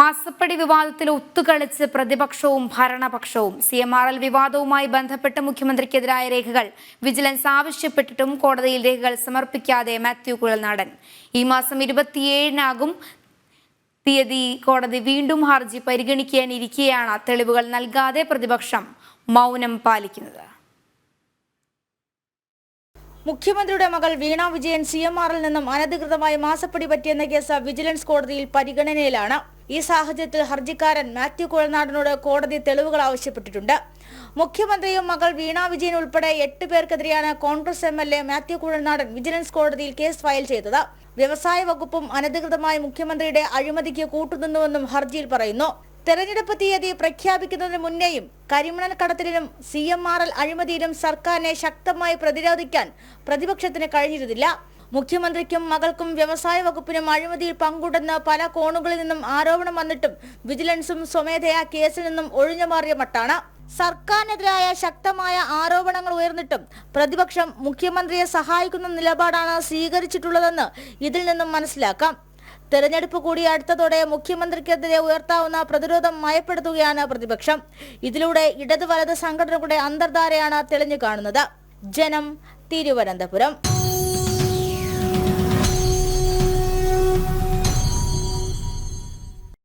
മാസപ്പടി വിവാദത്തിൽ ഒത്തുകളിച്ച് പ്രതിപക്ഷവും ഭരണപക്ഷവും. CMRL വിവാദവുമായി ബന്ധപ്പെട്ട് മുഖ്യമന്ത്രിക്കെതിരായ രേഖകൾ വിജിലൻസ് ആവശ്യപ്പെട്ടിട്ടും കോടതിയിൽ രേഖകൾ സമർപ്പിക്കാതെ മാത്യു കുഴൽനാടൻ. ഈ മാസം 27-നാകും തീയതി കോടതി വീണ്ടും ഹർജി പരിഗണിക്കാനിരിക്കെയാണ് തെളിവുകൾ നൽകാതെ പ്രതിപക്ഷം മൗനം പാലിക്കുന്നത്. മുഖ്യമന്ത്രിയുടെ മകൾ വീണ വിജയൻ CMRL നിന്നും അനധികൃതമായി മാസപ്പടി പറ്റിയെന്ന കേസ് വിജിലൻസ് കോടതിയിൽ പരിഗണനയിലാണ്. ഈ സാഹചര്യത്തിൽ ഹർജിക്കാരൻ മാത്യു കുഴൽനാടനോട് കോടതി തെളിവുകൾ ആവശ്യപ്പെട്ടിട്ടുണ്ട്. മുഖ്യമന്ത്രിയും മകൾ വീണ വിജയൻ ഉൾപ്പെടെ 8 പേർക്കെതിരെയാണ് കോൺഗ്രസ് MLA മാത്യു കുഴൽനാടൻ വിജിലൻസ് കോടതിയിൽ കേസ് ഫയൽ ചെയ്തത്. വ്യവസായ വകുപ്പും അനധികൃതമായി മുഖ്യമന്ത്രിയുടെ അഴിമതിക്ക് കൂട്ടുനിന്നുവെന്നും ഹർജിയിൽ പറയുന്നു. തെരഞ്ഞെടുപ്പ് തീയതി പ്രഖ്യാപിക്കുന്നതിന് മുന്നേയും കരിമണൽ കടത്തിലും CMRL അഴിമതിയിലും സർക്കാരിനെ ശക്തമായി പ്രതിരോധിക്കാൻ പ്രതിപക്ഷത്തിന് കഴിഞ്ഞിരുന്നില്ല. മുഖ്യമന്ത്രിക്കും മകൾക്കും വ്യവസായ വകുപ്പിനും അഴിമതിയിൽ പങ്കുണ്ടെന്ന് പല കോണുകളിൽ നിന്നും ആരോപണം വന്നിട്ടും വിജിലൻസും സ്വമേധയാ കേസിൽ നിന്നും ഒഴിഞ്ഞുമാറിയ മട്ടാണ്. സർക്കാരിനെതിരായ ശക്തമായ ആരോപണങ്ങൾ ഉയർന്നിട്ടും പ്രതിപക്ഷം മുഖ്യമന്ത്രിയെ സഹായിക്കുന്ന നിലപാടാണ് സ്വീകരിച്ചിട്ടുള്ളതെന്ന് ഇതിൽ നിന്നും മനസ്സിലാക്കാം. തെരഞ്ഞെടുപ്പ് കൂടി അടുത്തതോടെ മുഖ്യമന്ത്രിക്കെതിരെ ഉയർത്താവുന്ന പ്രതിരോധം മയപ്പെടുത്തുകയാണ് പ്രതിപക്ഷം. ഇതിലൂടെ ഇടത് വലത് സംഘടനകളുടെ അന്തർധാരയാണ് തെളിഞ്ഞു കാണുന്നത്. ജനം, തിരുവനന്തപുരം.